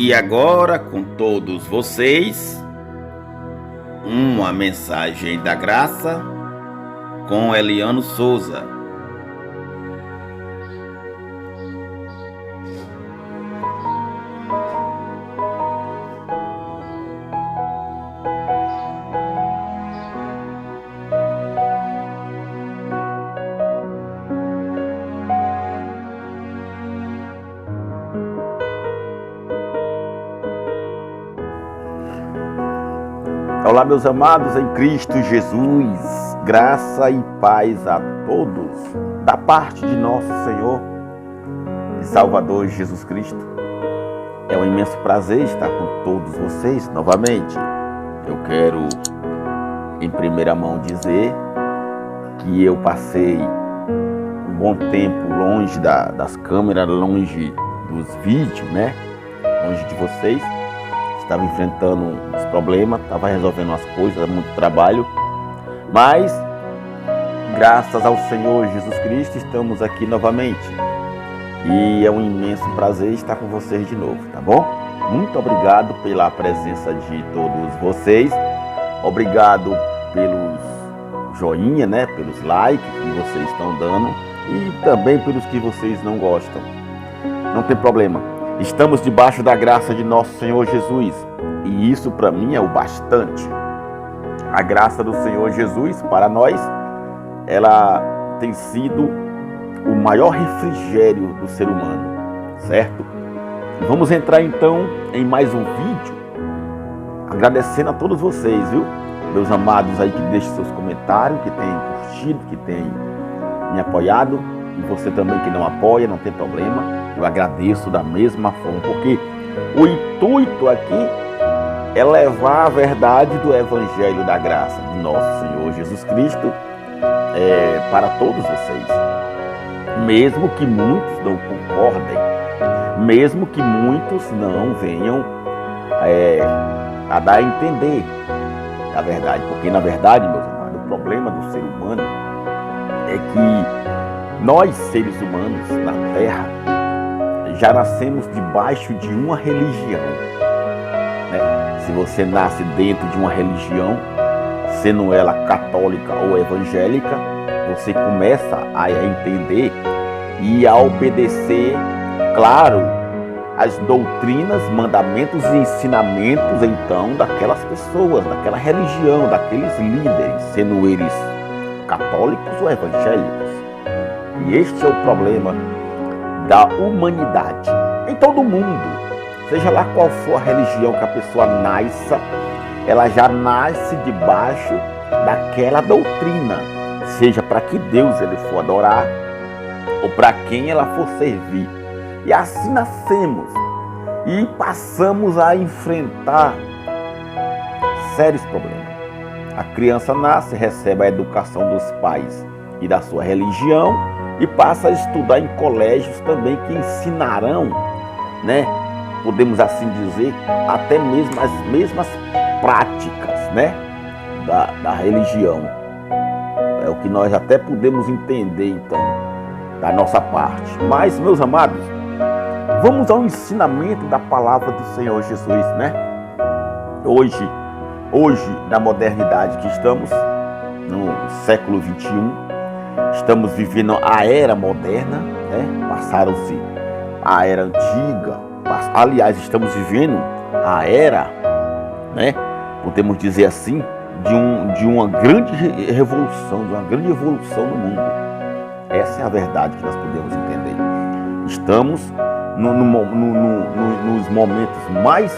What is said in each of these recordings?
E agora, com todos vocês, uma mensagem da graça com Eliano Souza. Olá, meus amados em Cristo Jesus, graça e paz a todos, da parte de nosso Senhor e Salvador Jesus Cristo. É um imenso prazer estar com todos vocês novamente. Eu quero, em primeira mão, dizer que eu passei um bom tempo longe das câmeras, longe dos vídeos, longe de vocês. Estava enfrentando uns problemas, estava resolvendo as coisas, muito trabalho, mas graças ao Senhor Jesus Cristo estamos aqui novamente e é um imenso prazer estar com vocês de novo, tá bom? Muito obrigado pela presença de todos vocês, obrigado pelos joinha, pelos likes que vocês estão dando e também pelos que vocês não gostam. Não tem problema. Estamos debaixo da graça de nosso Senhor Jesus e isso para mim é o bastante. A graça do Senhor Jesus para nós, ela tem sido o maior refrigério do ser humano, certo? Vamos entrar então em mais um vídeo, agradecendo a todos vocês, viu? Meus amados aí que deixam seus comentários, que têm curtido, que têm me apoiado. E você também que não apoia, não tem problema, eu agradeço da mesma forma, porque o intuito aqui é levar a verdade do Evangelho da graça de nosso Senhor Jesus Cristo para todos vocês. Mesmo que muitos não concordem, mesmo que muitos não venham a dar a entender a verdade, porque na verdade, meus amados, o problema do ser humano é que nós, seres humanos, na Terra, já nascemos debaixo de uma religião. Se você nasce dentro de uma religião, sendo ela católica ou evangélica, você começa a entender e a obedecer, claro, as doutrinas, mandamentos e ensinamentos, então, daquelas pessoas, daquela religião, daqueles líderes, sendo eles católicos ou evangélicos. E este é o problema da humanidade em todo mundo, seja lá qual for a religião que a pessoa nasça, ela já nasce debaixo daquela doutrina, seja para que Deus ele for adorar ou para quem ela for servir. E assim nascemos e passamos a enfrentar sérios problemas. A criança nasce, recebe a educação dos pais e da sua religião, e passa a estudar em colégios também que ensinarão, podemos assim dizer, até mesmo as mesmas práticas, da religião. É o que nós até podemos entender, então, da nossa parte. Mas, meus amados, vamos ao ensinamento da palavra do Senhor Jesus, Hoje, na modernidade que estamos, no século 21, estamos vivendo a era moderna, passaram-se a era antiga, aliás, estamos vivendo a era, podemos dizer assim, de uma grande revolução, de uma grande evolução no mundo. Essa é a verdade que nós podemos entender. Estamos nos momentos mais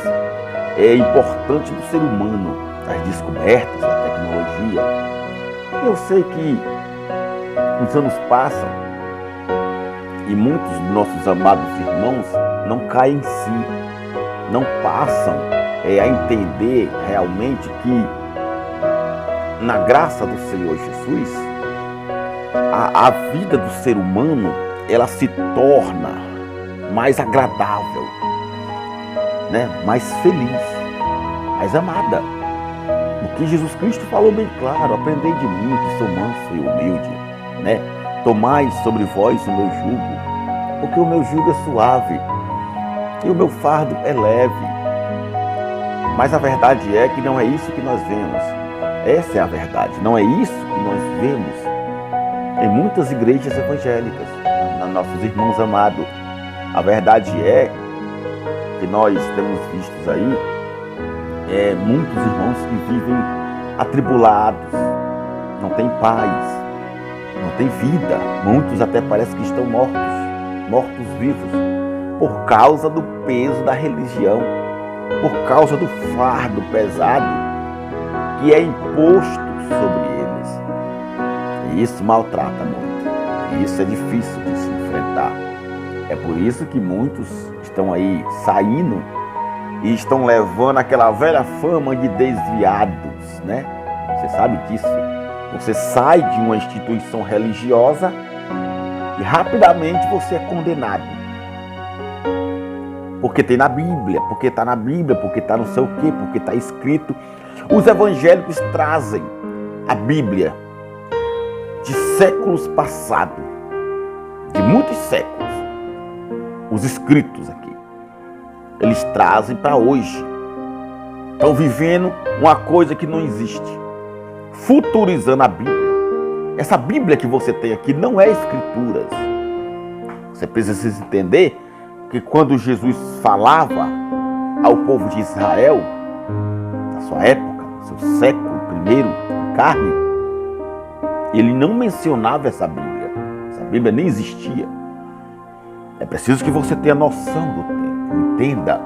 importantes do ser humano, das descobertas, da tecnologia. Eu sei que os anos passam e muitos dos nossos amados irmãos não caem em si, não passam a entender realmente que na graça do Senhor Jesus, a vida do ser humano ela se torna mais agradável, mais feliz, mais amada. Porque Jesus Cristo falou bem claro: aprendei de mim que sou manso e humilde, tomai sobre vós o meu jugo, porque o meu jugo é suave e o meu fardo é leve. Mas a verdade é que não é isso que nós vemos. Essa é a verdade. Não é isso que nós vemos em muitas igrejas evangélicas, nossos irmãos amados. A verdade é que nós temos visto aí muitos irmãos que vivem atribulados, não têm paz, não têm vida. Muitos até parece que estão mortos vivos, por causa do peso da religião, por causa do fardo pesado que é imposto sobre eles. E isso maltrata muito, e isso é difícil de se enfrentar. É por isso que muitos estão aí saindo e estão levando aquela velha fama de desviados, né? Você sabe disso. Você sai de uma instituição religiosa e rapidamente você é condenado. Porque tem na Bíblia, porque está na Bíblia, porque está não sei o quê, porque está escrito. Os evangélicos trazem a Bíblia de séculos passados, de muitos séculos. Os escritos aqui, eles trazem para hoje. Estão vivendo uma coisa que não existe, futurizando a Bíblia. Essa Bíblia que você tem aqui não é escrituras. Você precisa entender que quando Jesus falava ao povo de Israel, na sua época, no seu século primeiro, em carne, ele não mencionava essa Bíblia. Essa Bíblia nem existia. É preciso que você tenha noção do tempo, entenda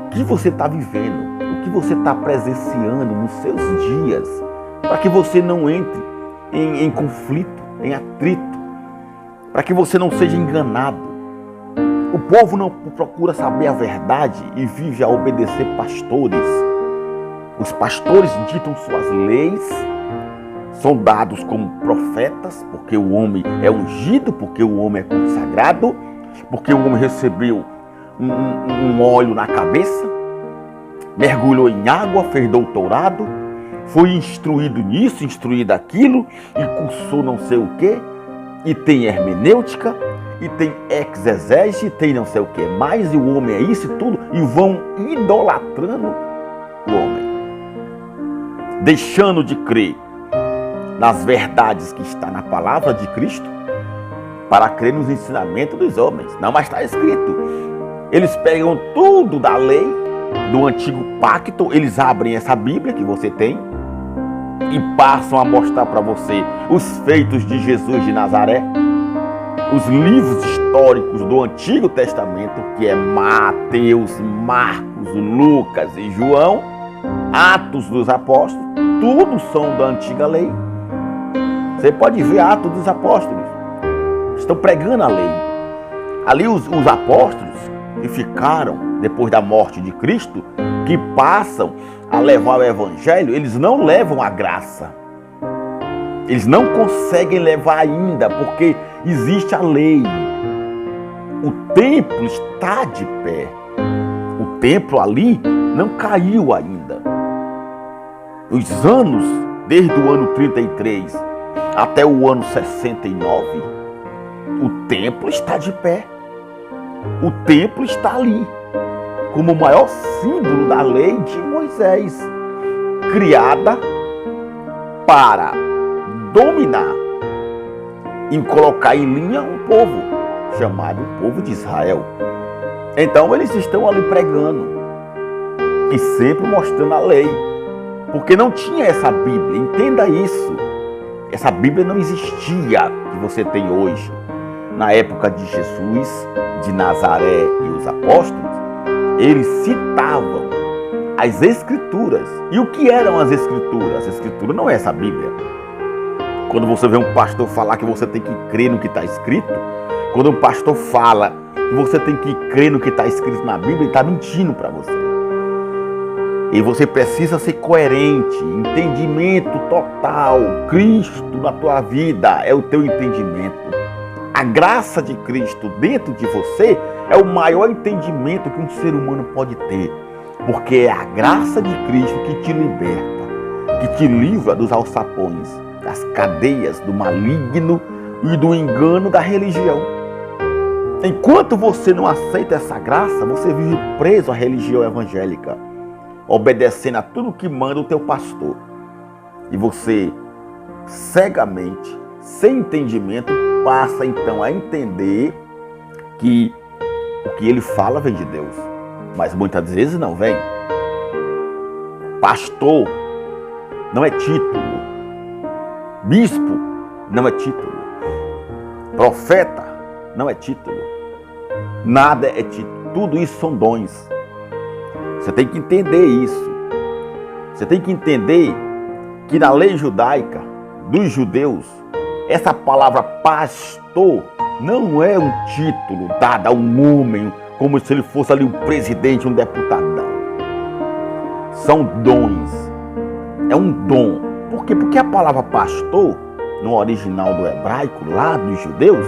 o que você está vivendo, o que você está presenciando nos seus dias, para que você não entre em conflito, em atrito, para que você não seja enganado. O povo não procura saber a verdade e vive a obedecer pastores. Os pastores ditam suas leis, são dados como profetas, porque o homem é ungido, porque o homem é consagrado, porque o homem recebeu um óleo na cabeça, mergulhou em água, fez doutorado, foi instruído nisso, instruído aquilo, e cursou não sei o quê, e tem hermenêutica, e tem exegese, e tem não sei o que mais, e o homem é isso e tudo, e vão idolatrando o homem, deixando de crer nas verdades que está na palavra de Cristo, para crer nos ensinamentos dos homens. Não, mas está escrito. Eles pegam tudo da lei, do antigo pacto, eles abrem essa Bíblia que você tem e passam a mostrar para você os feitos de Jesus de Nazaré, os livros históricos do Antigo Testamento, que é Mateus, Marcos, Lucas e João, Atos dos Apóstolos, tudo são da antiga lei. Você pode ver Atos dos Apóstolos, estão pregando a lei. Ali os apóstolos que ficaram depois da morte de Cristo, que passam a levar o evangelho, eles não levam a graça. Eles não conseguem levar ainda, porque existe a lei. O templo está de pé. O templo ali não caiu ainda. Os anos, desde o ano 33 até o ano 69, o templo está de pé. O templo está ali, como o maior símbolo da lei de Moisés, criada para dominar e colocar em linha um povo, chamado povo de Israel. Então eles estão ali pregando e sempre mostrando a lei, porque não tinha essa Bíblia, entenda isso. Essa Bíblia não existia que você tem hoje. Na época de Jesus, de Nazaré e os apóstolos, eles citavam as Escrituras. E o que eram as Escrituras? As Escrituras não é essa Bíblia. Quando você vê um pastor falar que você tem que crer no que está escrito, quando um pastor fala que você tem que crer no que está escrito na Bíblia, ele está mentindo para você. E você precisa ser coerente, entendimento total. Cristo na tua vida é o teu entendimento. A graça de Cristo dentro de você é o maior entendimento que um ser humano pode ter. Porque é a graça de Cristo que te liberta, que te livra dos alçapões, das cadeias do maligno e do engano da religião. Enquanto você não aceita essa graça, você vive preso à religião evangélica, obedecendo a tudo que manda o teu pastor. E você, cegamente, sem entendimento, passa então a entender que o que ele fala vem de Deus. Mas muitas vezes não vem. Pastor não é título. Bispo não é título. Profeta não é título. Nada é título. Tudo isso são dons. Você tem que entender isso. Você tem que entender que na lei judaica dos judeus, essa palavra pastor não é um título dado a um homem, como se ele fosse ali um presidente, um deputadão. São dons. É um dom. Por quê? Porque a palavra pastor, no original do hebraico, lá dos judeus,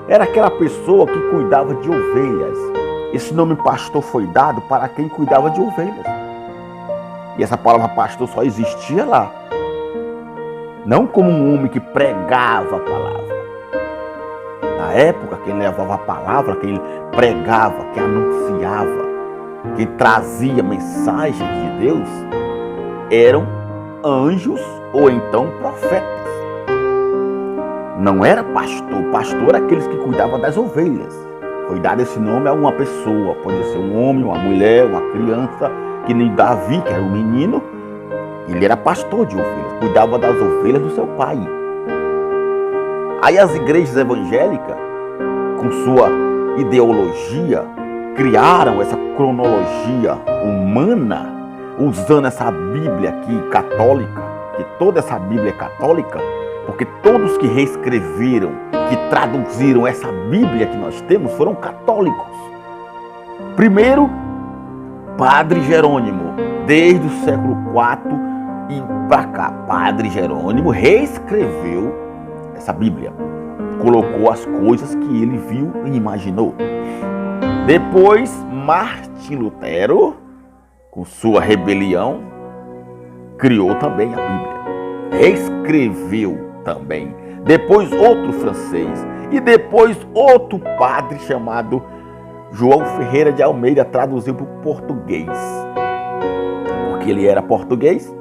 era aquela pessoa que cuidava de ovelhas. Esse nome pastor foi dado para quem cuidava de ovelhas. E essa palavra pastor só existia lá. Não como um homem que pregava a palavra. Na época, quem levava a palavra, quem pregava, quem anunciava, quem trazia mensagens de Deus, eram anjos ou então profetas. Não era pastor. Pastor era aqueles que cuidavam das ovelhas. Foi dado esse nome a uma pessoa. Pode ser um homem, uma mulher, uma criança, que nem Davi, que era um menino. Ele era pastor de ovelhas, cuidava das ovelhas do seu pai. Aí as igrejas evangélicas, com sua ideologia, criaram essa cronologia humana, usando essa Bíblia aqui católica, que toda essa Bíblia é católica, porque todos que reescreveram, que traduziram essa Bíblia que nós temos, foram católicos. Primeiro, Padre Jerônimo, desde o século IV e para cá, Padre Jerônimo reescreveu essa Bíblia, colocou as coisas que ele viu e imaginou. Depois, Martim Lutero, com sua rebelião, criou também a Bíblia, reescreveu também. Depois outro francês e depois outro padre chamado João Ferreira de Almeida traduziu para o português, porque ele era português.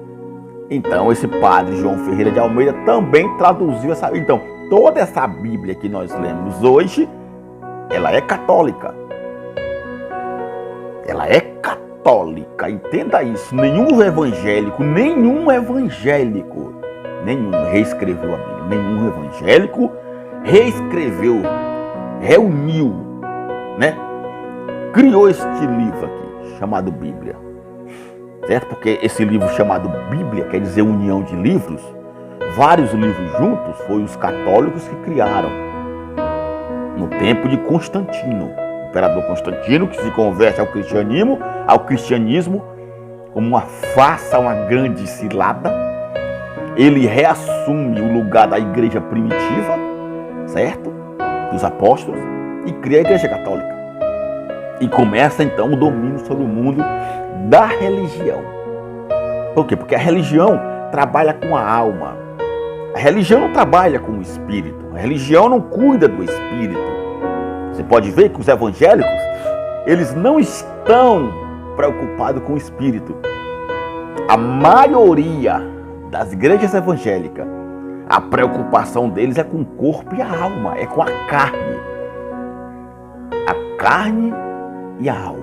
Então esse padre João Ferreira de Almeida também traduziu essa. Então toda essa Bíblia que nós lemos hoje, ela é católica. Ela é católica, entenda isso. Nenhum evangélico reescreveu a Bíblia. Nenhum evangélico reescreveu, reuniu, né? Criou este livro aqui, chamado Bíblia. Certo? Porque esse livro chamado Bíblia, quer dizer união de livros, vários livros juntos, foi os católicos que criaram. No tempo de Constantino, o imperador Constantino, que se converte ao cristianismo como uma farsa, uma grande cilada. Ele reassume o lugar da igreja primitiva, certo? Dos apóstolos, e cria a igreja católica. E começa então o domínio sobre o mundo da religião. Por quê? Porque a religião trabalha com a alma. A religião não trabalha com o espírito. A religião não cuida do espírito. Você pode ver que os evangélicos, eles não estão preocupados com o espírito. A maioria das igrejas evangélicas, a preocupação deles é com o corpo e a alma, é com a carne. A carne e a alma.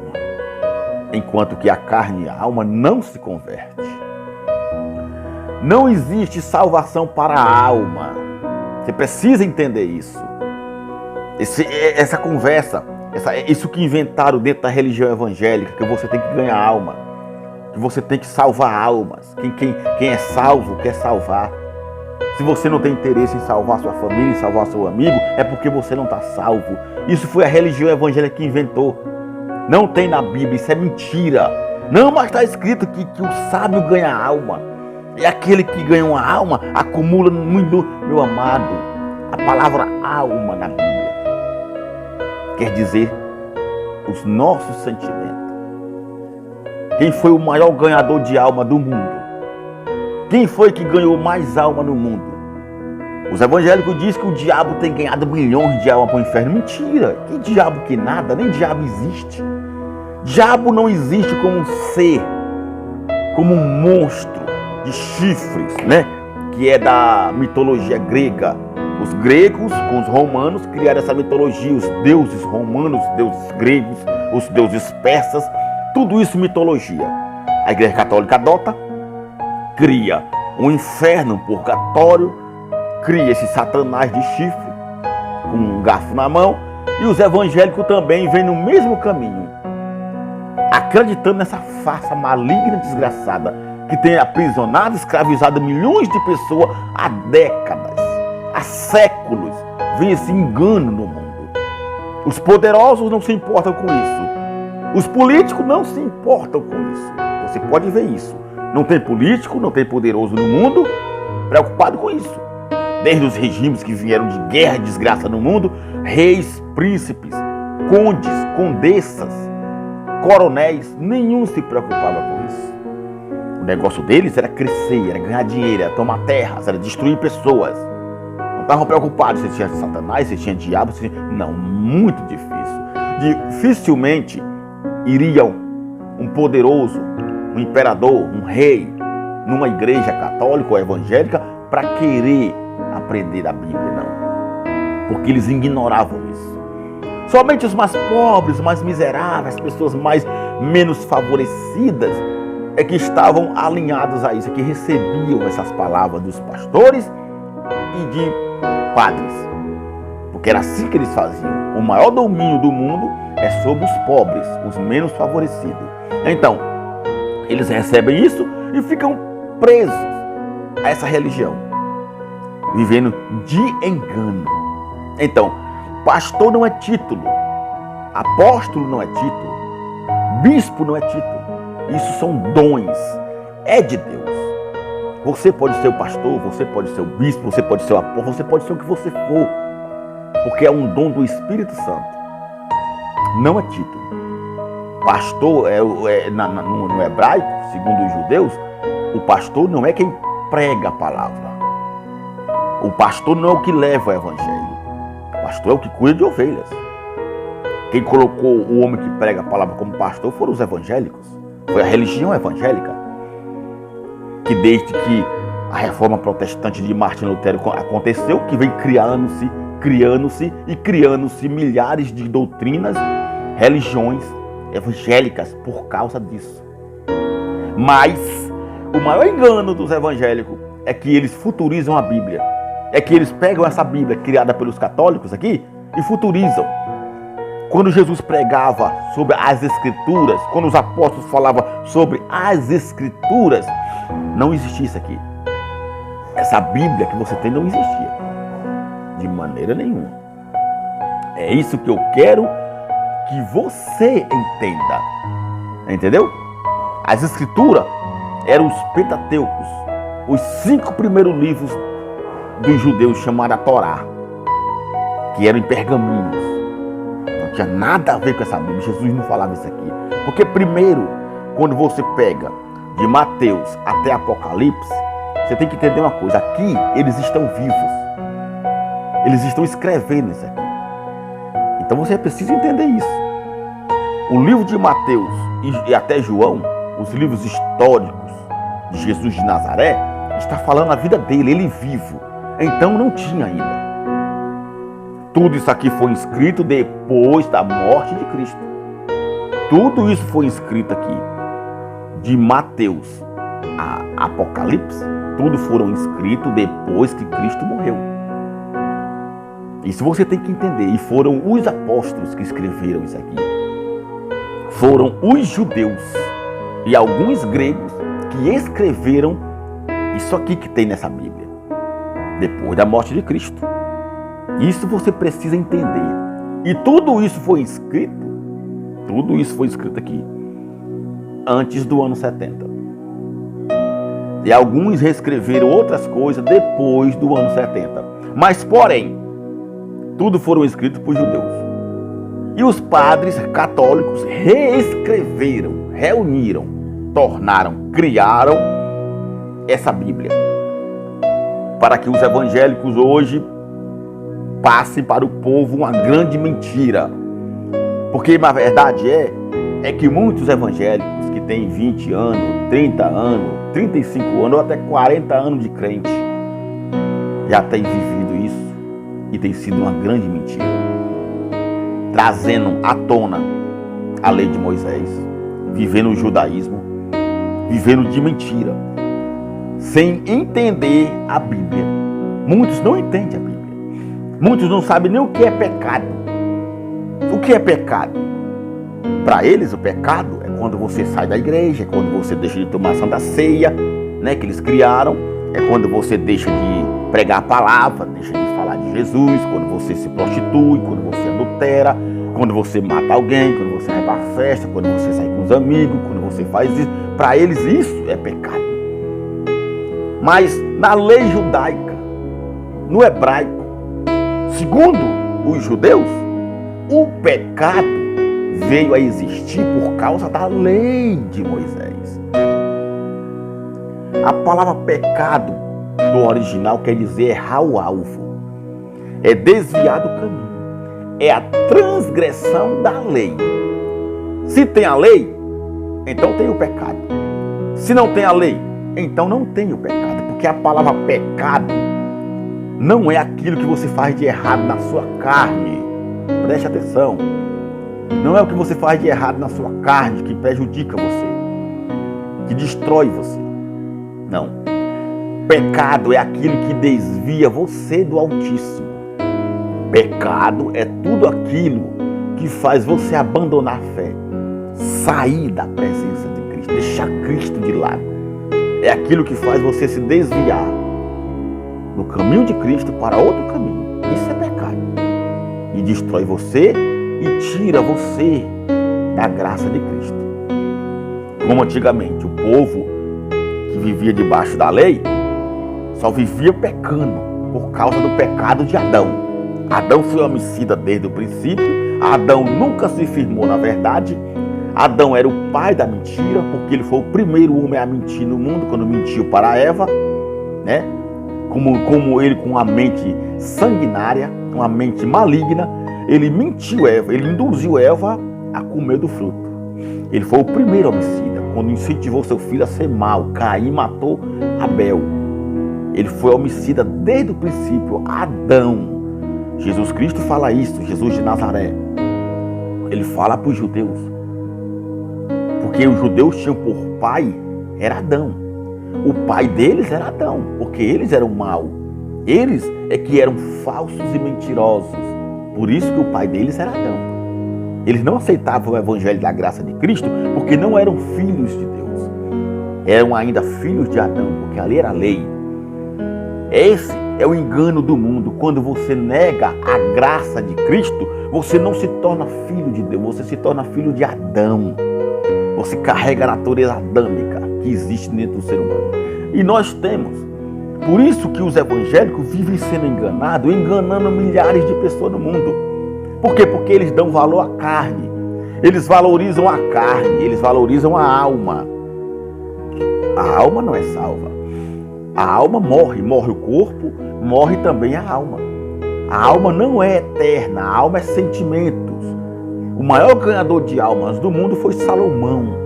Enquanto que a carne e a alma não se convertem. Não existe salvação para a alma. Você precisa entender isso. Essa conversa, isso que inventaram dentro da religião evangélica, que você tem que ganhar alma, que você tem que salvar almas. Quem é salvo quer salvar. Se você não tem interesse em salvar sua família, em salvar seu amigo, é porque você não está salvo. Isso foi a religião evangélica que inventou. Não tem na Bíblia, isso é mentira. Não, mas está escrito que o sábio ganha alma. E aquele que ganha uma alma acumula muito, meu amado. A palavra alma na Bíblia quer dizer os nossos sentimentos. Quem foi o maior ganhador de alma do mundo? Quem foi que ganhou mais alma no mundo? Os evangélicos dizem que o diabo tem ganhado milhões de almas para o inferno. Mentira! Que diabo que nada, nem diabo existe. Diabo não existe como um ser, como um monstro de chifres, né? Que é da mitologia grega. Os gregos com os romanos criaram essa mitologia, os deuses romanos, os deuses gregos, os deuses persas, tudo isso mitologia. A Igreja Católica adota, cria um inferno, um purgatório, cria esse satanás de chifre, com um garfo na mão, e os evangélicos também vêm no mesmo caminho, acreditando nessa farsa maligna e desgraçada, que tem aprisionado, escravizado milhões de pessoas há décadas, há séculos, vem esse engano no mundo. Os poderosos não se importam com isso, os políticos não se importam com isso, você pode ver isso, não tem político, não tem poderoso no mundo preocupado com isso. Desde os regimes que vieram de guerra e desgraça no mundo, reis, príncipes, condes, condessas, coronéis, nenhum se preocupava com isso. O negócio deles era crescer, era ganhar dinheiro, era tomar terras, era destruir pessoas. Não estavam preocupados se tinha Satanás, se tinha diabo, se tinha... Não, muito difícil. Dificilmente iria um poderoso, um imperador, um rei, numa igreja católica ou evangélica para querer aprender a Bíblia, não. Porque eles ignoravam isso. Somente os mais pobres, os mais miseráveis, as pessoas menos favorecidas é que estavam alinhados a isso, que recebiam essas palavras dos pastores e de padres. Porque era assim que eles faziam. O maior domínio do mundo é sobre os pobres, os menos favorecidos. Então, eles recebem isso e ficam presos a essa religião, vivendo de engano. Então, pastor não é título, apóstolo não é título, bispo não é título. Isso são dons, é de Deus. Você pode ser o pastor, você pode ser o bispo, você pode ser o apóstolo, você pode ser o que você for, porque é um dom do Espírito Santo. Não é título. Pastor no hebraico, segundo os judeus, o pastor não é quem prega a palavra. O pastor não é o que leva o evangelho. O pastor é o que cuida de ovelhas. Quem colocou o homem que prega a palavra como pastor foram os evangélicos. Foi a religião evangélica. Que desde que a reforma protestante de Martim Lutero aconteceu, que vem criando-se milhares de doutrinas, religiões evangélicas por causa disso. Mas o maior engano dos evangélicos é que eles futurizam a Bíblia. É que eles pegam essa Bíblia criada pelos católicos aqui e futurizam. Quando Jesus pregava sobre as Escrituras, quando os apóstolos falavam sobre as Escrituras, não existia isso aqui. Essa Bíblia que você tem não existia. De maneira nenhuma. É isso que eu quero que você entenda. Entendeu? As Escrituras eram os Pentateucos, os 5 primeiros livros dos judeus chamados a Torá, que eram em pergaminhos. Não tinha nada a ver com essa Bíblia. Jesus não falava isso aqui. Porque primeiro, quando você pega de Mateus até Apocalipse, você tem que entender uma coisa. Aqui eles estão vivos. Eles estão escrevendo isso aqui. Então você precisa entender isso. O livro de Mateus e até João, os livros históricos de Jesus de Nazaré, está falando a vida dele, ele vivo. Então não tinha ainda. Tudo isso aqui foi escrito depois da morte de Cristo. Tudo isso foi escrito aqui. De Mateus a Apocalipse, tudo foram escritos depois que Cristo morreu. Isso você tem que entender. E foram os apóstolos que escreveram isso aqui. Foram os judeus e alguns gregos que escreveram isso aqui que tem nessa Bíblia. Depois da morte de Cristo. Isso você precisa entender. E tudo isso foi escrito aqui, antes do ano 70. E alguns reescreveram outras coisas depois do ano 70. Mas, porém, tudo foram escritos por judeus. E os padres católicos reescreveram, reuniram, tornaram, criaram essa Bíblia. para que os evangélicos hoje passem para o povo uma grande mentira. Porque a verdade é que muitos evangélicos que têm 20 anos, 30 anos, 35 anos ou até 40 anos de crente já têm vivido isso e tem sido uma grande mentira, trazendo à tona a lei de Moisés, vivendo o judaísmo, vivendo de mentira, sem entender a Bíblia. Muitos não entendem a Bíblia. Muitos não sabem nem o que é pecado. O que é pecado? Para eles, o pecado é quando você sai da igreja, é quando você deixa de tomar a Santa Ceia, né, que eles criaram, é quando você deixa de pregar a palavra, deixa de falar de Jesus, quando você se prostitui, quando você adultera, quando você mata alguém, quando você vai para a festa, quando você sai com os amigos, quando você faz isso. Para eles isso é pecado. Mas na lei judaica, no hebraico, segundo os judeus, o pecado veio a existir por causa da lei de Moisés. A palavra pecado do original quer dizer errar o alvo, é desviar do caminho, é a transgressão da lei. Se tem a lei, então tem o pecado. Se não tem a lei, então não tem o pecado, porque a palavra pecado não é aquilo que você faz de errado na sua carne. Preste atenção. Não é o que você faz de errado na sua carne que prejudica você, que destrói você. Não. Pecado é aquilo que desvia você do Altíssimo. Pecado é tudo aquilo que faz você abandonar a fé, sair da presença de Cristo, deixar Cristo de lado. É aquilo que faz você se desviar do caminho de Cristo para outro caminho. Isso é pecado. E destrói você e tira você da graça de Cristo. Como antigamente o povo que vivia debaixo da lei só vivia pecando por causa do pecado de Adão. Adão foi homicida desde o princípio. Adão nunca se firmou na verdade. Adão era o pai da mentira, porque ele foi o primeiro homem a mentir no mundo, quando mentiu para Eva, né? Como ele, com uma mente sanguinária, uma mente maligna, ele mentiu Eva, ele induziu Eva a comer do fruto. Ele foi o primeiro homicida, quando incentivou seu filho a ser mau. Caim matou Abel. Ele foi homicida desde o princípio, Adão. Jesus Cristo fala isso, Jesus de Nazaré. Ele fala para os judeus, porque os judeus tinham por pai, era Adão. O pai deles era Adão, porque eles eram maus. Eles é que eram falsos e mentirosos. Por isso que o pai deles era Adão. Eles não aceitavam o evangelho da graça de Cristo, porque não eram filhos de Deus. Eram ainda filhos de Adão, porque ali era a lei. Esse é o engano do mundo. Quando você nega a graça de Cristo, você não se torna filho de Deus, você se torna filho de Adão. Você carrega a natureza adâmica que existe dentro do ser humano. E nós temos. Por isso que os evangélicos vivem sendo enganados, enganando milhares de pessoas no mundo. Por quê? Porque eles dão valor à carne. Eles valorizam a carne, eles valorizam a alma. A alma não é salva. A alma morre, morre o corpo, morre também a alma. A alma não é eterna, a alma é sentimentos. O maior ganhador de almas do mundo foi Salomão.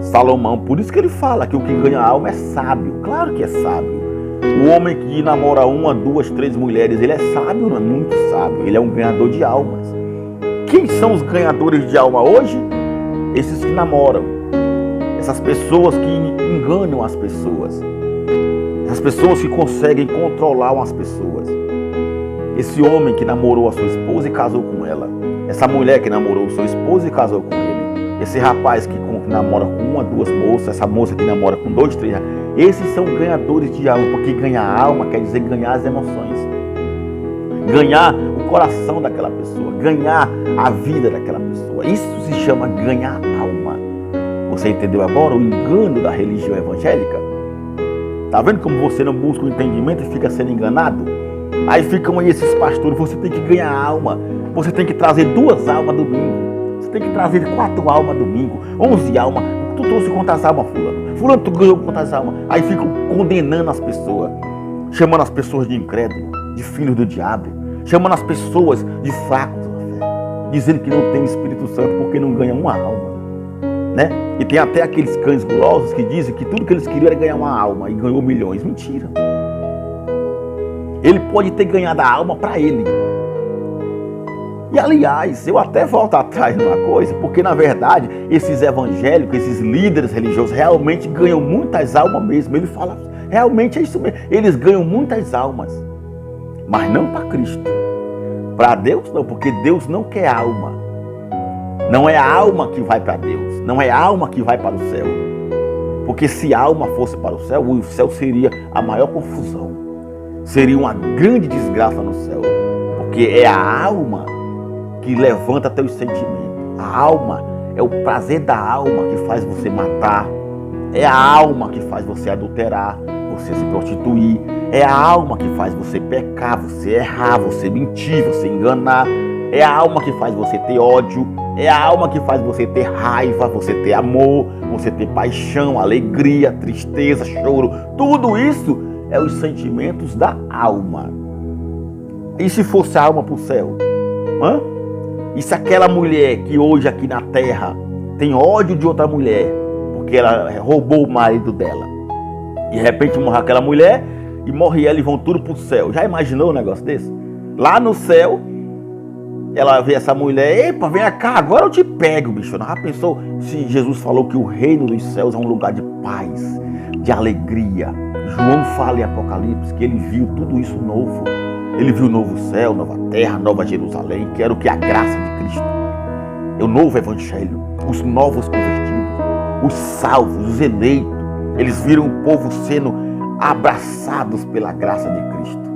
Salomão, por isso que ele fala que o que ganha a alma é sábio. Claro que é sábio. O homem que namora uma, duas, três mulheres, ele é sábio, não é muito sábio. Ele é um ganhador de almas. Quem são os ganhadores de alma hoje? Esses que namoram. Essas pessoas que enganam as pessoas. Essas pessoas que conseguem controlar umas pessoas. Esse homem que namorou a sua esposa e casou com ela. Essa mulher que namorou o seu esposo e casou com ele. Esse rapaz que namora com uma, duas moças. Essa moça que namora com dois, três. Esses são ganhadores de alma. Porque ganhar a alma quer dizer ganhar as emoções. Ganhar o coração daquela pessoa. Ganhar a vida daquela pessoa. Isso se chama ganhar alma. Você entendeu agora o engano da religião evangélica? Tá vendo como você não busca o entendimento e fica sendo enganado? Aí ficam aí esses pastores, você tem que ganhar alma. Você tem que trazer 2 almas domingo. Você tem que trazer 4 almas domingo. 11 almas. Tu trouxe quantas almas, fulano? Fulano, tu ganhou quantas almas? Aí ficam condenando as pessoas. chamando as pessoas de incrédulo, de filhos do diabo, chamando as pessoas de fracos na fé, dizendo que não tem Espírito Santo porque não ganham uma alma, né? E tem até aqueles cães gulosos que dizem que tudo que eles queriam era ganhar uma alma e ganhou milhões. Mentira. Ele pode ter ganhado a alma para ele. E aliás, eu até volto atrás numa coisa, porque na verdade esses evangélicos, esses líderes religiosos realmente ganham muitas almas mesmo. Ele fala, realmente é isso mesmo. Eles ganham muitas almas, mas não para Cristo. Para Deus não, porque Deus não quer alma. Não é a alma que vai para Deus, não é a alma que vai para o céu. Porque se a alma fosse para o céu seria a maior confusão. Seria uma grande desgraça no céu. Porque é a alma que levanta teus sentimentos. A alma é o prazer da alma que faz você matar. É a alma que faz você adulterar, você se prostituir. É a alma que faz você pecar, você errar, você mentir, você enganar. É a alma que faz você ter ódio. É a alma que faz você ter raiva, você ter amor, você ter paixão, alegria, tristeza, choro. Tudo isso é os sentimentos da alma. E se fosse a alma para o céu? E se aquela mulher que hoje aqui na terra tem ódio de outra mulher, porque ela roubou o marido dela, de repente morre aquela mulher e morre ela e vão tudo para o céu. Já imaginou um negócio desse? Lá no céu, ela vê essa mulher, epa, vem cá, agora eu te pego, bicho. Já pensou se Jesus falou que o reino dos céus é um lugar de paz, de alegria? João fala em Apocalipse que ele viu tudo isso novo. Ele viu o novo céu, nova terra, nova Jerusalém, que era o que? A graça de Cristo. É o novo evangelho, os novos convertidos, os salvos, os eleitos. Eles viram o povo sendo abraçados pela graça de Cristo.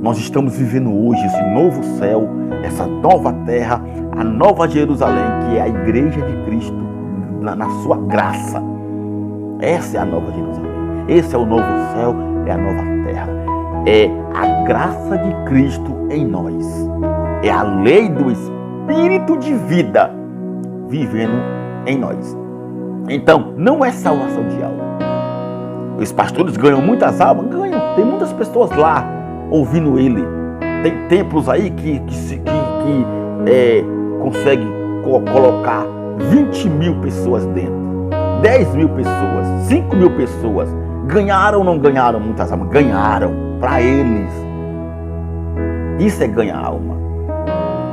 Nós estamos vivendo hoje esse novo céu, essa nova terra, a nova Jerusalém, que é a igreja de Cristo, na sua graça. Essa é a nova Jerusalém. Esse é o novo céu, é a nova terra. É a graça de Cristo em nós. É a lei do Espírito de vida vivendo em nós. Então, não é salvação de alma. Os pastores ganham muitas almas? Ganham. Tem muitas pessoas lá ouvindo ele. Tem templos aí que consegue colocar 20 mil pessoas dentro. 10 mil pessoas, 5 mil pessoas. Ganharam ou não ganharam muitas almas? Ganharam para eles. Isso é ganhar alma.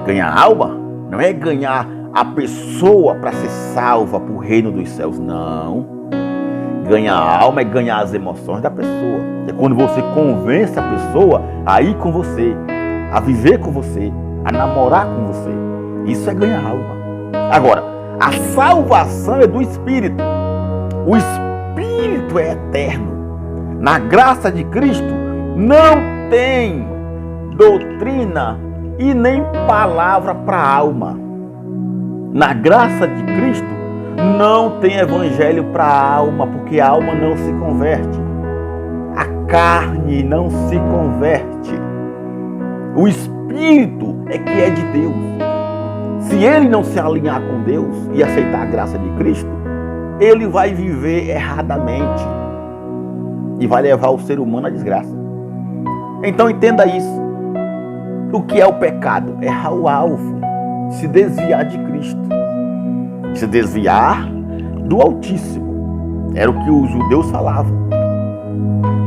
Ganhar alma não é ganhar a pessoa para ser salva para o reino dos céus. Não. Ganhar alma é ganhar as emoções da pessoa. É quando você convence a pessoa a ir com você, a viver com você, a namorar com você. Isso é ganhar alma. Agora, a salvação é do Espírito. O Espírito é eterno. Na graça de Cristo não tem doutrina e nem palavra para a alma. Na graça de Cristo não tem evangelho para a alma, porque a alma não se converte. A carne não se converte. O Espírito é que é de Deus. Se ele não se alinhar com Deus e aceitar a graça de Cristo, ele vai viver erradamente e vai levar o ser humano à desgraça. Então entenda isso. O que é o pecado? Errar o alvo, se desviar de Cristo, se desviar do Altíssimo. Era o que os judeus falavam.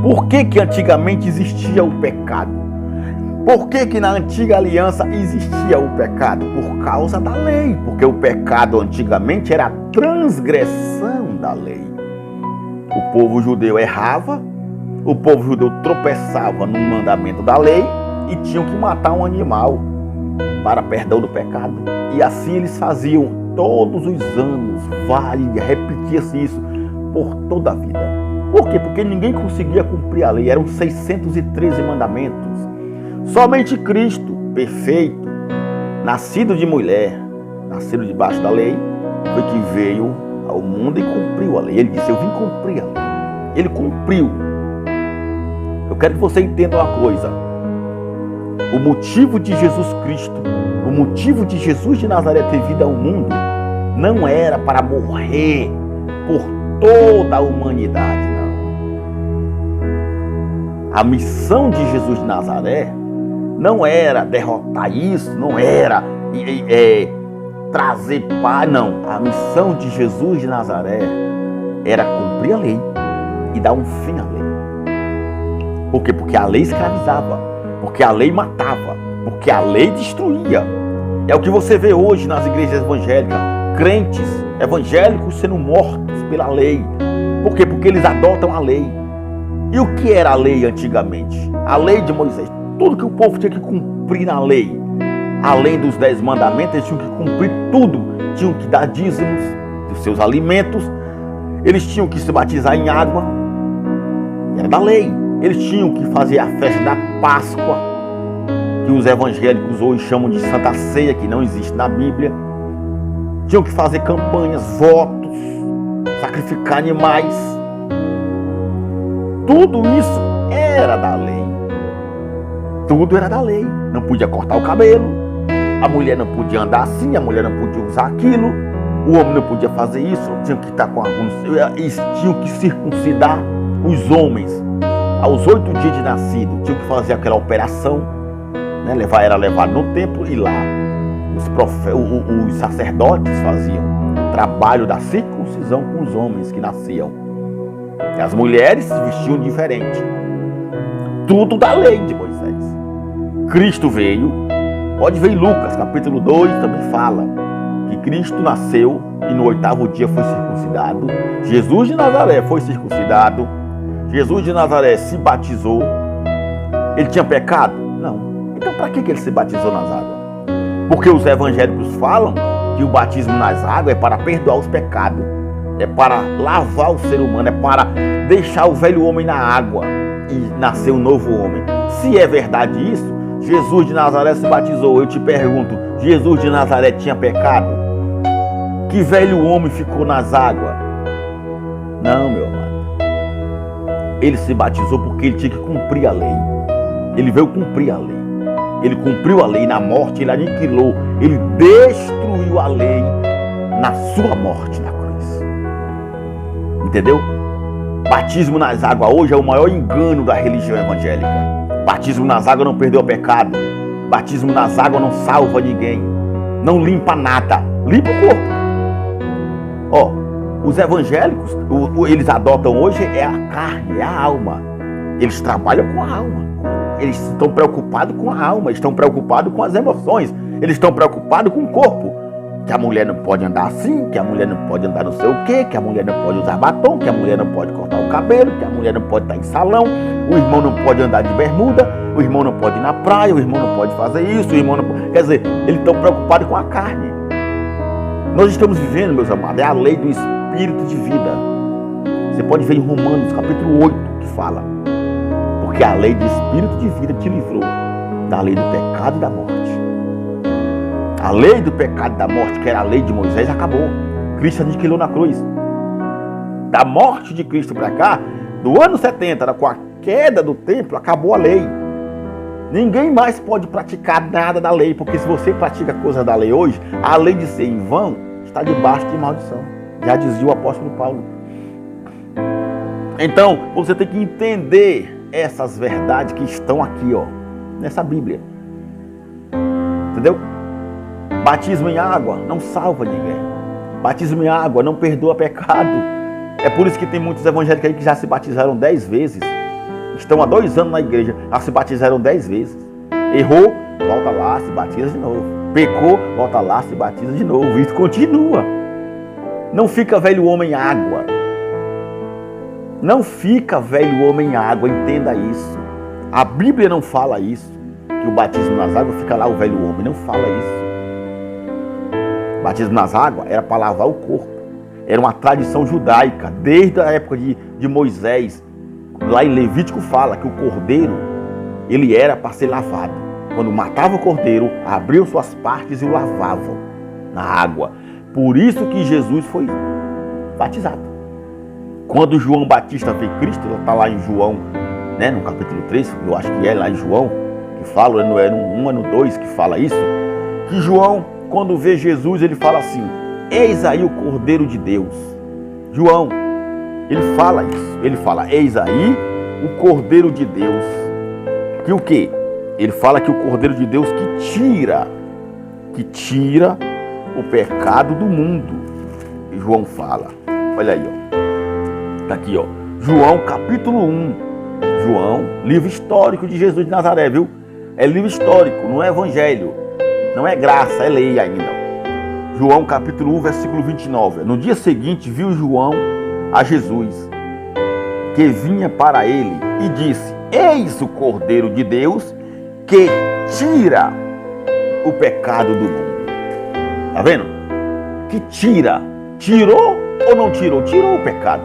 Por que antigamente existia o pecado? Por que na antiga aliança existia o pecado? Por causa da lei. Porque o pecado antigamente era a transgressão da lei. O povo judeu errava, o povo judeu tropeçava no mandamento da lei e tinham que matar um animal para perdão do pecado. E assim eles faziam todos os anos, repetia-se isso por toda a vida. Por quê? Porque ninguém conseguia cumprir a lei. Eram 613 mandamentos. Somente Cristo, perfeito, nascido de mulher, nascido debaixo da lei, foi que veio ao mundo e cumpriu a lei. Ele disse, eu vim cumprir a lei. Ele cumpriu. Eu quero que você entenda uma coisa. O motivo de Jesus Cristo, o motivo de Jesus de Nazaré ter vindo ao mundo, não era para morrer por toda a humanidade, não. A missão de Jesus de Nazaré não era derrotar isso, não era trazer paz, não. A missão de Jesus de Nazaré era cumprir a lei e dar um fim à lei. Por quê? Porque a lei escravizava, porque a lei matava, porque a lei destruía. É o que você vê hoje nas igrejas evangélicas, crentes evangélicos sendo mortos pela lei. Por quê? Porque eles adotam a lei. E o que era a lei antigamente? A lei de Moisés. Tudo que o povo tinha que cumprir na lei. Além dos 10 mandamentos, eles tinham que cumprir tudo. Tinham que dar dízimos dos seus alimentos. Eles tinham que se batizar em água. Era da lei. Eles tinham que fazer a festa da Páscoa, que os evangélicos hoje chamam de Santa Ceia, que não existe na Bíblia. Tinham que fazer campanhas, votos, sacrificar animais. Tudo isso era da lei. Tudo era da lei. Não podia cortar o cabelo. A mulher não podia andar assim. A mulher não podia usar aquilo. O homem não podia fazer isso. Tinham que estar com alguns. Eles tinham que circuncidar os homens. Aos 8 dias de nascido. Tinham que fazer aquela operação. Né? Era levado no templo e lá os sacerdotes faziam o trabalho da circuncisão com os homens que nasciam. E as mulheres se vestiam diferente. Tudo da lei de Moisés. Cristo veio. Pode ver em Lucas, capítulo 2, também fala que Cristo nasceu e no 8º dia foi circuncidado. Jesus de Nazaré foi circuncidado. Jesus de Nazaré se batizou. Ele tinha pecado? Não. Então para que ele se batizou nas águas? Porque os evangélicos falam que o batismo nas águas é para perdoar os pecados. É para lavar o ser humano, é para deixar o velho homem na água e nascer um novo homem. Se é verdade isso, Jesus de Nazaré se batizou. Eu te pergunto, Jesus de Nazaré tinha pecado? Que velho homem ficou nas águas? Não, meu amado. Ele se batizou porque ele tinha que cumprir a lei. Ele veio cumprir a lei. Ele cumpriu a lei na morte, ele aniquilou, ele destruiu a lei na sua morte na cruz. Entendeu? Batismo nas águas hoje é o maior engano da religião evangélica. Batismo nas águas não perdeu o pecado. Batismo nas águas não salva ninguém. Não limpa nada. Limpa o corpo. Os evangélicos, eles adotam hoje é a carne, é a alma. Eles trabalham com a alma. Eles estão preocupados com a alma, estão preocupados com as emoções, eles estão preocupados com o corpo. Que a mulher não pode andar assim, que a mulher não pode andar não sei o quê, que a mulher não pode usar batom, que a mulher não pode cortar o cabelo, que a mulher não pode estar em salão, o irmão não pode andar de bermuda, o irmão não pode ir na praia, o irmão não pode fazer isso, o irmão não pode... Quer dizer, eles estão preocupados com a carne. Nós estamos vivendo, meus amados, é a lei do espírito de vida. Você pode ver em Romanos, capítulo 8, que fala. Porque a lei do espírito de vida te livrou da lei do pecado e da morte. A lei do pecado e da morte, que era a lei de Moisés, acabou. Cristo aniquilou na cruz. Da morte de Cristo para cá, do ano 70, com a queda do templo, acabou a lei. Ninguém mais pode praticar nada da lei, porque se você pratica coisas da lei hoje, além de ser em vão, está debaixo de maldição. Já dizia o apóstolo Paulo. Então, você tem que entender essas verdades que estão aqui, nessa Bíblia. Entendeu? Batismo em água não salva ninguém. Batismo em água não perdoa pecado. É por isso que tem muitos evangélicos aí que já se batizaram 10 vezes. Estão há 2 anos na igreja, já se batizaram 10 vezes. Errou, volta lá, se batiza de novo. Pecou, volta lá, se batiza de novo. Isso continua. Não fica velho homem água. Não fica velho homem água, entenda isso. A Bíblia não fala isso, que o batismo nas águas fica lá o velho homem, não fala isso. O batismo nas águas era para lavar o corpo. Era uma tradição judaica, desde a época de Moisés. Lá em Levítico fala que o cordeiro, ele era para ser lavado. Quando matava o cordeiro, abriam suas partes e o lavavam na água. Por isso que Jesus foi batizado. Quando João Batista vê Cristo, está lá em João, né, no capítulo 3, eu acho que é lá em João, que fala, não é no 1, é no 2 que fala isso, que João, quando vê Jesus, ele fala assim, eis aí o Cordeiro de Deus. João, ele fala isso, ele fala, eis aí o Cordeiro de Deus, que o quê? Ele fala que o Cordeiro de Deus que tira o pecado do mundo. E João fala, olha aí, ó. Tá aqui, ó. João capítulo 1. João, livro histórico de Jesus de Nazaré, viu? É livro histórico, não é evangelho. Não é graça, é lei ainda. João capítulo 1, versículo 29. No dia seguinte viu João a Jesus, que vinha para ele, e disse: Eis o Cordeiro de Deus que tira o pecado do mundo. Tá vendo? Que tira. Tirou ou não tirou? Tirou o pecado.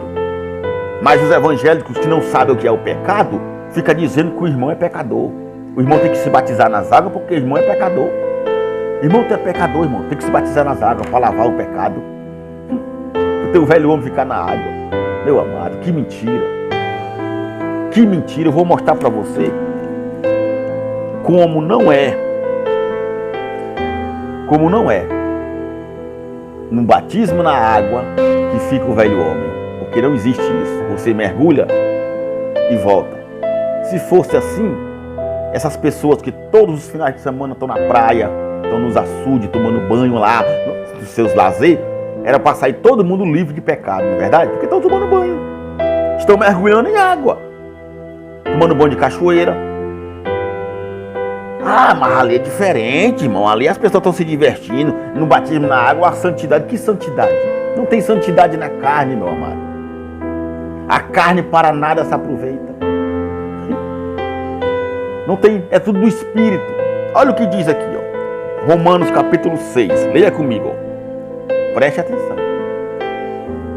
Mas os evangélicos que não sabem o que é o pecado, fica dizendo que o irmão é pecador. O irmão tem que se batizar nas águas porque o irmão é pecador. Irmão, tu é pecador, irmão. Tem que se batizar nas águas para lavar o pecado. O teu velho homem ficar na água. Meu amado, que mentira. Que mentira. Eu vou mostrar para você como não é. Como não é. No batismo na água que fica o velho homem. Porque não existe isso. Você mergulha e volta. Se fosse assim, essas pessoas que todos os finais de semana estão na praia, estão nos açudes, tomando banho lá, nos seus lazeres, era para sair todo mundo livre de pecado, não é verdade? Porque estão tomando banho. Estão mergulhando em água. Tomando banho de cachoeira. Ah, mas ali é diferente, irmão. Ali as pessoas estão se divertindo. No batismo na água, a santidade. Que santidade? Não tem santidade na carne, meu amado. A carne para nada se aproveita. Não tem, é tudo do Espírito. Olha o que diz aqui, ó. Romanos capítulo 6. Leia comigo, ó. Preste atenção.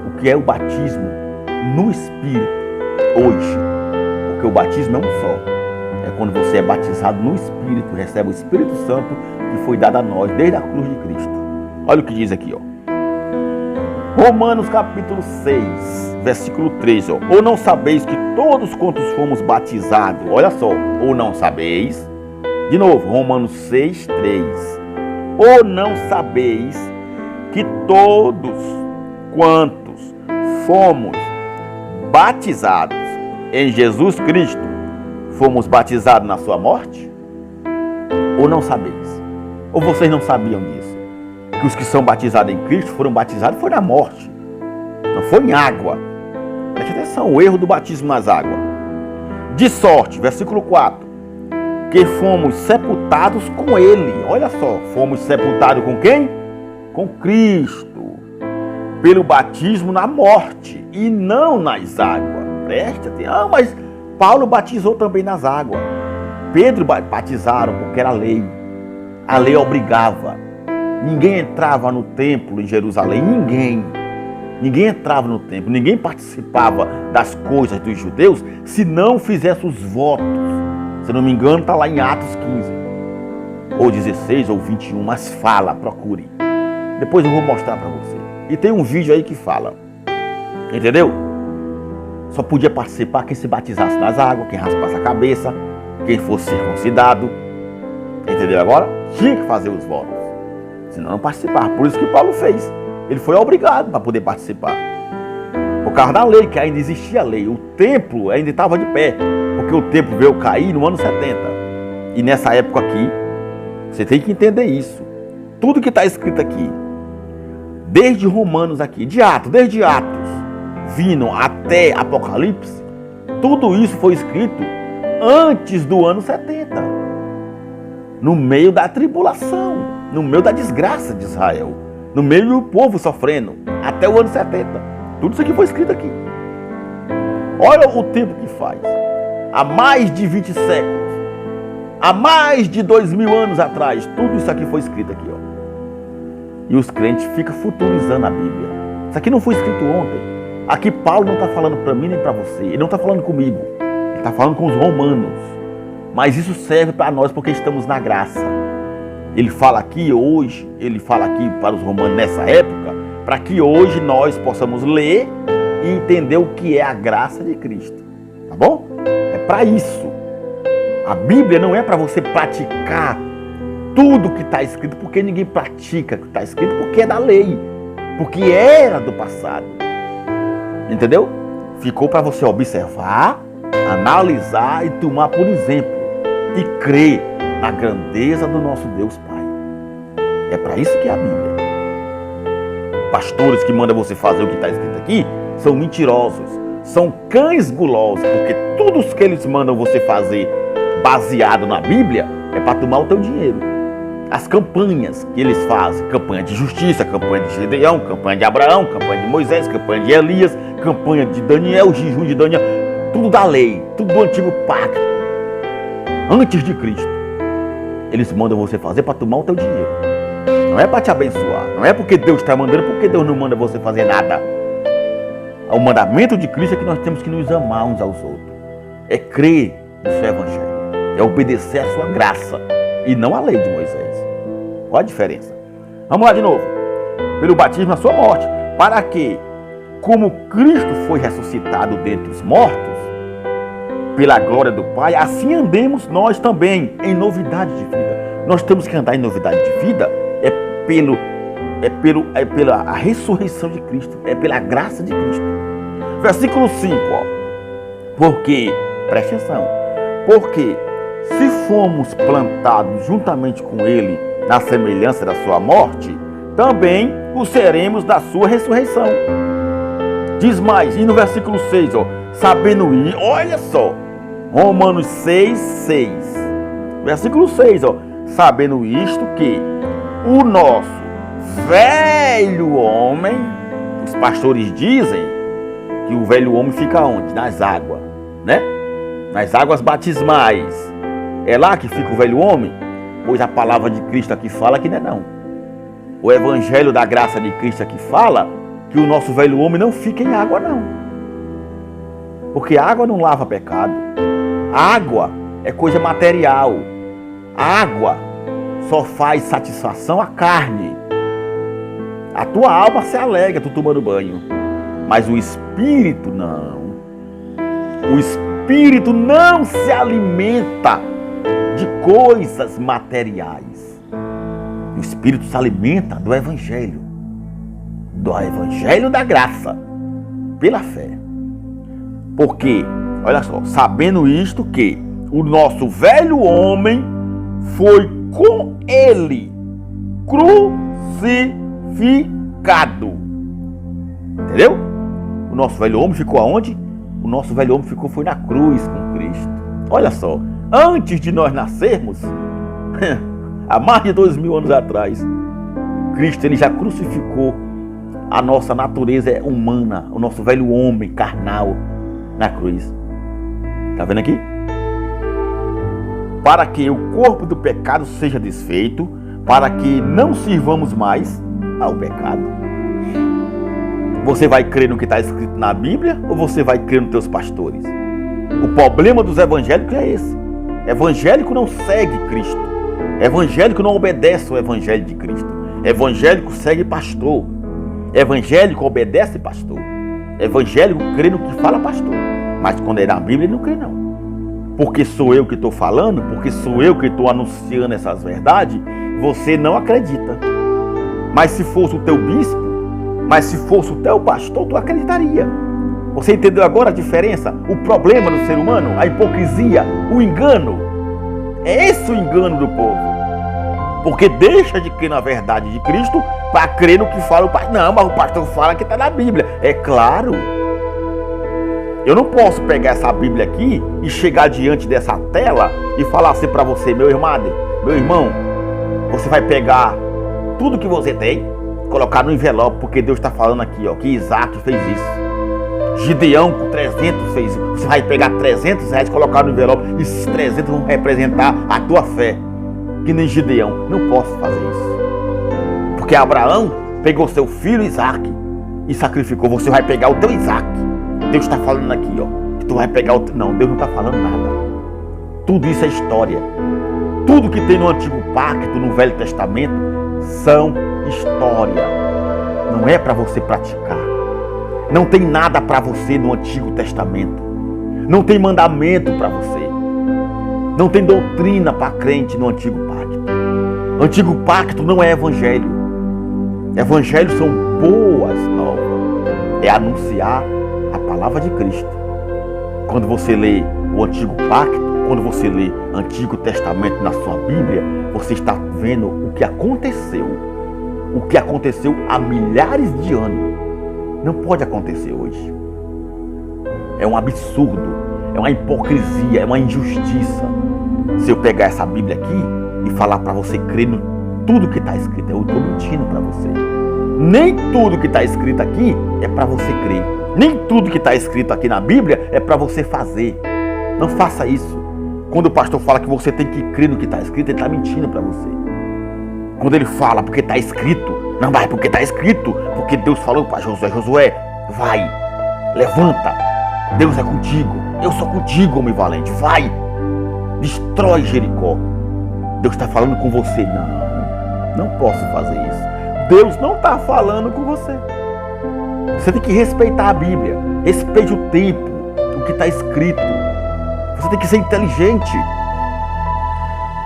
O que é o batismo no Espírito hoje? Porque o batismo é um só. É quando você é batizado no Espírito, recebe o Espírito Santo que foi dado a nós desde a cruz de Cristo. Olha o que diz aqui, ó. Romanos capítulo 6, versículo 3, ó. Ou não sabeis que todos quantos fomos batizados, olha só, ou não sabeis, de novo, Romanos 6, 3. Ou não sabeis que todos quantos fomos batizados em Jesus Cristo, fomos batizados na sua morte? Ou não sabeis? Ou vocês não sabiam disso? Que os que são batizados em Cristo foram batizados foi na morte, não foi em água. Preste atenção, o erro do batismo nas águas. De sorte, versículo 4, que fomos sepultados com Ele. Olha só, fomos sepultados com quem? Com Cristo, pelo batismo na morte e não nas águas. Preste atenção, mas Paulo batizou também nas águas. Pedro batizaram porque era lei. A lei obrigava. Ninguém entrava no templo em Jerusalém. Ninguém entrava no templo. Ninguém participava das coisas dos judeus se não fizesse os votos. Se não me engano, está lá em Atos 15. Ou 16 ou 21. Mas fala, procure. Depois eu vou mostrar para você. E tem um vídeo aí que fala. Entendeu? Só podia participar quem se batizasse nas águas, quem raspasse a cabeça, quem fosse circuncidado. Entendeu agora? Tinha que fazer os votos. Senão não participar. Por isso que Paulo fez. Ele foi obrigado para poder participar. Por causa da lei, que ainda existia a lei. O templo ainda estava de pé. Porque o templo veio cair no ano 70. E nessa época aqui, você tem que entender isso. Tudo que está escrito aqui, desde Romanos aqui, desde Atos, vindo até Apocalipse, tudo isso foi escrito antes do ano 70. No meio da tribulação, no meio da desgraça de Israel, no meio do povo sofrendo, até o ano 70. Tudo isso aqui foi escrito aqui. Olha o tempo que faz. Há mais de 20 séculos, há mais de 2000 anos atrás, tudo isso aqui foi escrito aqui, ó. E os crentes ficam futurizando a Bíblia. Isso aqui não foi escrito ontem. Aqui Paulo não está falando para mim nem para você. Ele não está falando comigo. Ele está falando com os romanos. Mas isso serve para nós porque estamos na graça. Ele fala aqui hoje, ele fala aqui para os romanos nessa época, para que hoje nós possamos ler e entender o que é a graça de Cristo. Tá bom? É para isso. A Bíblia não é para você praticar tudo que está escrito, porque ninguém pratica o que está escrito, porque é da lei. Porque era do passado. Entendeu? Ficou para você observar analisar e tomar por exemplo e crer na grandeza do nosso Deus Pai. É para isso que é a Bíblia. Pastores que mandam você fazer o que está escrito aqui são mentirosos, são cães gulosos, porque tudo que eles mandam você fazer baseado na Bíblia é para tomar o teu dinheiro. As campanhas que eles fazem, campanha de justiça, campanha de Gideão, campanha de Abraão, campanha de Moisés, campanha de Elias, campanha de Daniel, jejum de Daniel, tudo da lei, tudo do antigo pacto, antes de Cristo. Eles mandam você fazer para tomar o teu dinheiro. Não é para te abençoar, não é porque Deus está mandando, porque Deus não manda você fazer nada. O mandamento de Cristo é que nós temos que nos amar uns aos outros. É crer no seu evangelho, é obedecer a sua graça e não a lei de Moisés. Qual a diferença? Vamos lá de novo. Pelo batismo na sua morte, para que, como Cristo foi ressuscitado dentre os mortos, pela glória do Pai, assim andemos nós também em novidade de vida. Nós temos que andar em novidade de vida pela a ressurreição de Cristo, é pela graça de Cristo. Versículo 5, porque, preste atenção, porque se fomos plantados juntamente com Ele na semelhança da sua morte, também o seremos da sua ressurreição. Diz mais, e no versículo 6, sabendo ir, olha só, Romanos 6, 6. Versículo 6, sabendo isto que o nosso velho homem, os pastores dizem que o velho homem fica onde? Nas águas, né? Nas águas batismais. É lá que fica o velho homem? Pois a palavra de Cristo aqui fala que não é não. O evangelho da graça de Cristo aqui fala que o nosso velho homem não fica em água não. Porque a água não lava pecado. A água é coisa material. A água só faz satisfação à carne. A tua alma se alegra tu tomando banho. Mas o espírito não. O espírito não se alimenta de coisas materiais. O espírito se alimenta do evangelho da graça, pela fé. Porque, olha só, sabendo isto que o nosso velho homem foi com ele crucificado. Entendeu? O nosso velho homem ficou aonde? O nosso velho homem foi na cruz com Cristo. Olha só, antes de nós nascermos, há mais de 2000 anos atrás, Cristo ele já crucificou a nossa natureza humana, o nosso velho homem carnal na cruz. Está vendo aqui? Para que o corpo do pecado seja desfeito, para que não sirvamos mais ao pecado. Você vai crer no que está escrito na Bíblia ou você vai crer nos teus pastores? O problema dos evangélicos é esse. Evangélico não segue Cristo. Evangélico não obedece ao evangelho de Cristo. Evangélico segue pastor. Evangélico obedece pastor. Evangélico crê no que fala pastor. Mas quando é na Bíblia ele não crê não. Porque sou eu que estou falando, porque sou eu que estou anunciando essas verdades, você não acredita. Mas se fosse o teu bispo, mas se fosse o teu pastor, tu acreditaria. Você entendeu agora a diferença? O problema do ser humano, a hipocrisia, o engano. É esse o engano do povo. Porque deixa de crer na verdade de Cristo para crer no que fala o pastor. Não, mas o pastor fala que está na Bíblia. É claro. Eu não posso pegar essa Bíblia aqui e chegar diante dessa tela e falar assim para você, meu irmão, você vai pegar tudo que você tem, colocar no envelope, porque Deus está falando aqui, que Isaac fez isso. Gideão com 300 fez isso. Você vai pegar 300 reais e colocar no envelope, e esses 300 vão representar a tua fé. Que nem Gideão. Não posso fazer isso. Porque Abraão pegou seu filho Isaac e sacrificou. Você vai pegar o teu Isaac. Deus está falando aqui, que tu vai pegar o teu... Não, Deus não está falando nada. Tudo isso é história. Tudo que tem no Antigo Pacto, no Velho Testamento, são história. Não é para você praticar. Não tem nada para você no Antigo Testamento. Não tem mandamento para você. Não tem doutrina para crente no Antigo Pacto. Antigo Pacto não é evangelho. Evangelho são boas novas. É anunciar a palavra de Cristo. Quando você lê o Antigo Pacto, quando você lê Antigo Testamento na sua Bíblia, você está vendo o que aconteceu. O que aconteceu há milhares de anos. Não pode acontecer hoje. É um absurdo, é uma hipocrisia, é uma injustiça. Se eu pegar essa Bíblia aqui e falar para você crer no tudo que está escrito, eu estou mentindo para você. Nem tudo que está escrito aqui é para você crer. Nem tudo que está escrito aqui na Bíblia é para você fazer. Não faça isso. Quando o pastor fala que você tem que crer no que está escrito, ele está mentindo para você. Quando ele fala porque está escrito, não vai porque está escrito, porque Deus falou para Josué, Josué, vai, levanta, Deus é contigo, eu sou contigo, homem valente, vai, destrói Jericó. Deus está falando com você. Não posso fazer isso. Deus não está falando com você. Você tem que respeitar a Bíblia, respeite o tempo, o que está escrito. Você tem que ser inteligente.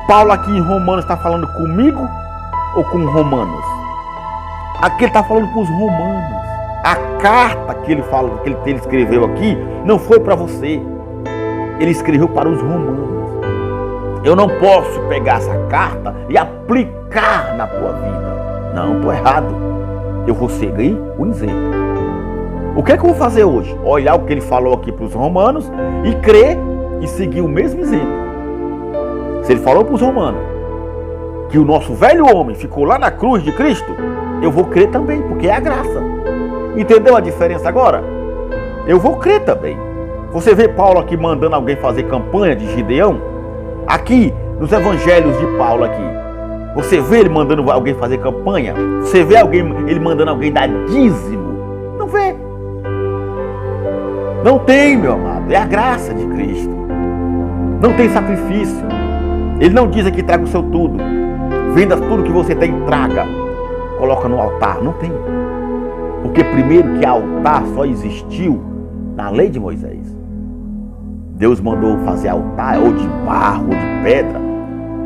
Paulo aqui em Romanos está falando comigo ou com Romanos? Aqui ele está falando com os romanos. A carta que ele fala, que ele escreveu aqui, não foi para você. Ele escreveu para os romanos. Eu não posso pegar essa carta e aplicar na tua vida. Não, estou errado. Eu vou seguir o exemplo. O que é que eu vou fazer hoje? Olhar o que ele falou aqui para os romanos e crer e seguir o mesmo exemplo. Se ele falou para os romanos que o nosso velho homem ficou lá na cruz de Cristo, eu vou crer também, porque é a graça. Entendeu a diferença agora? Eu vou crer também. Você vê Paulo aqui mandando alguém fazer campanha de Gideão? Aqui, nos evangelhos de Paulo aqui, você vê ele mandando alguém fazer campanha? Você vê ele mandando alguém dar dízimo? Não vê. Não tem, meu amado. É a graça de Cristo. Não tem sacrifício. Ele não diz aqui, traga o seu tudo. Venda tudo que você tem, traga. Coloca no altar. Não tem. Porque primeiro que altar só existiu na lei de Moisés. Deus mandou fazer altar ou de barro ou de pedra.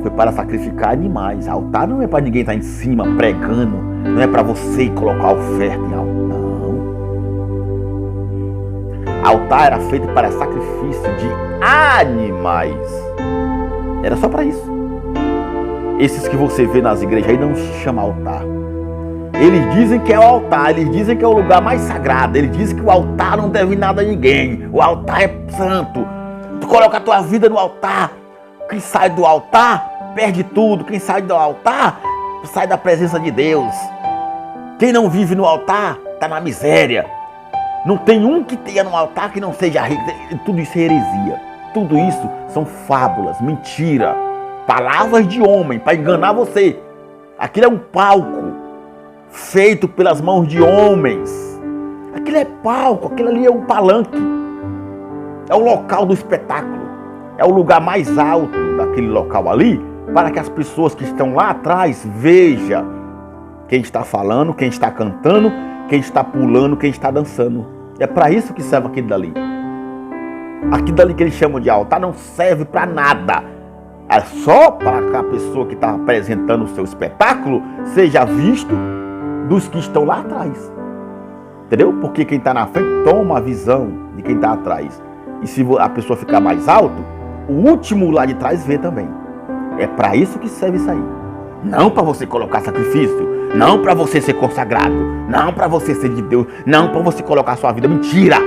Foi para sacrificar animais. Altar não é para ninguém estar em cima pregando. Não é para você colocar oferta em altar. Não. Altar era feito para sacrifício de animais. Era só para isso. Esses que você vê nas igrejas aí não se chama altar. Eles dizem que é o altar, eles dizem que é o lugar mais sagrado, eles dizem que o altar não deve nada a ninguém, o altar é santo. Tu coloca a tua vida no altar, quem sai do altar perde tudo, quem sai do altar sai da presença de Deus. Quem não vive no altar está na miséria. Não tem um que tenha no altar que não seja rico. Tudo isso é heresia, tudo isso são fábulas, mentira, palavras de homem para enganar você. Aquilo é um palco feito pelas mãos de homens. Aquilo é palco, aquilo ali é um palanque. É o local do espetáculo. É o lugar mais alto daquele local ali, para que as pessoas que estão lá atrás vejam quem está falando, quem está cantando, quem está pulando, quem está dançando. É para isso que serve aquilo dali. Aquilo dali que eles chamam de altar não serve para nada. É só para que a pessoa que está apresentando o seu espetáculo seja visto dos que estão lá atrás. Entendeu? Porque quem está na frente toma a visão de quem está atrás. E se a pessoa ficar mais alto, o último lá de trás vê também. É para isso que serve isso aí. Não para você colocar sacrifício, não para você ser consagrado, não para você ser de Deus, não para você colocar sua vida. Mentira!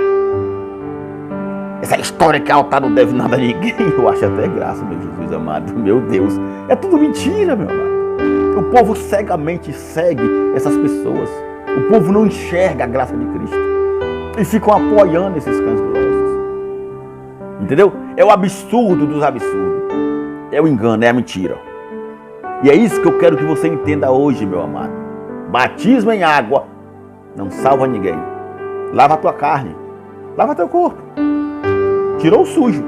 Essa história que altar não deve nada a ninguém, eu acho até graça, meu Jesus amado, meu Deus. É tudo mentira, meu amado. O povo cegamente segue essas pessoas. O povo não enxerga a graça de Cristo. E ficam apoiando esses cães grosos. Entendeu? É o absurdo dos absurdos. É o engano, é a mentira. E é isso que eu quero que você entenda hoje, meu amado. Batismo em água não salva ninguém. Lava a tua carne. Lava teu corpo. Tirou o sujo.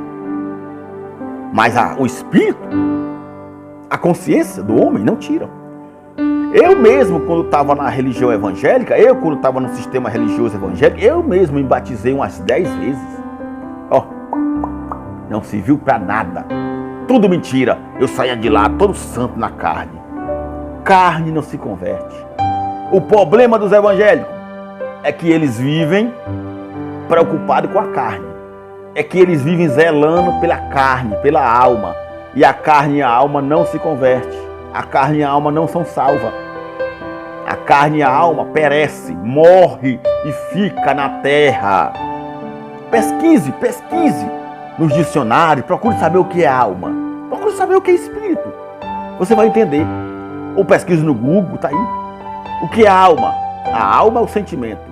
Mas o espírito, a consciência do homem não tira. Eu mesmo, quando estava na religião evangélica, quando estava no sistema religioso evangélico, eu mesmo me batizei umas 10 vezes. Ó, não serviu para nada. Tudo mentira. Eu saía de lá todo santo na carne. Carne não se converte. O problema dos evangélicos é que eles vivem preocupados com a carne. é que eles vivem zelando pela carne, pela alma. E a carne e a alma não se convertem. A carne e a alma não são salvas. A carne e a alma perece, morre e fica na terra. Pesquise nos dicionários, procure saber o que é alma. Procure saber o que é espírito. Você vai entender. Ou pesquise no Google, tá aí. O que é alma? A alma é o sentimento,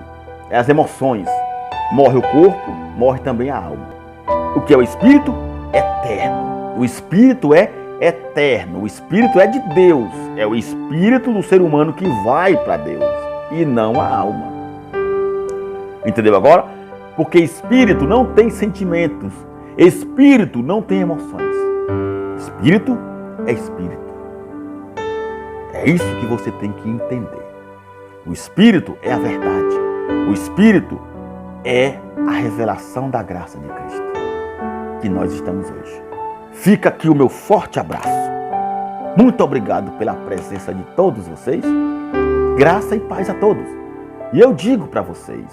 é as emoções. Morre o corpo, morre também a alma. O que é o espírito? Eterno. O espírito é eterno. O espírito é de Deus. É o espírito do ser humano que vai para Deus e não a alma. Entendeu agora? Porque espírito não tem sentimentos. Espírito não tem emoções. Espírito é espírito. É isso que você tem que entender. O espírito é a verdade. O espírito é a revelação da graça de Cristo que nós estamos hoje. Fica aqui o meu forte abraço. Muito obrigado pela presença de todos vocês. Graça e paz a todos. E eu digo para vocês,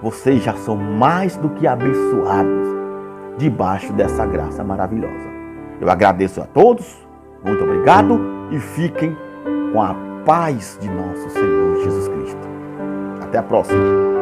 vocês já são mais do que abençoados debaixo dessa graça maravilhosa. Eu agradeço a todos, muito obrigado e fiquem com a paz de nosso Senhor Jesus Cristo. Até a próxima.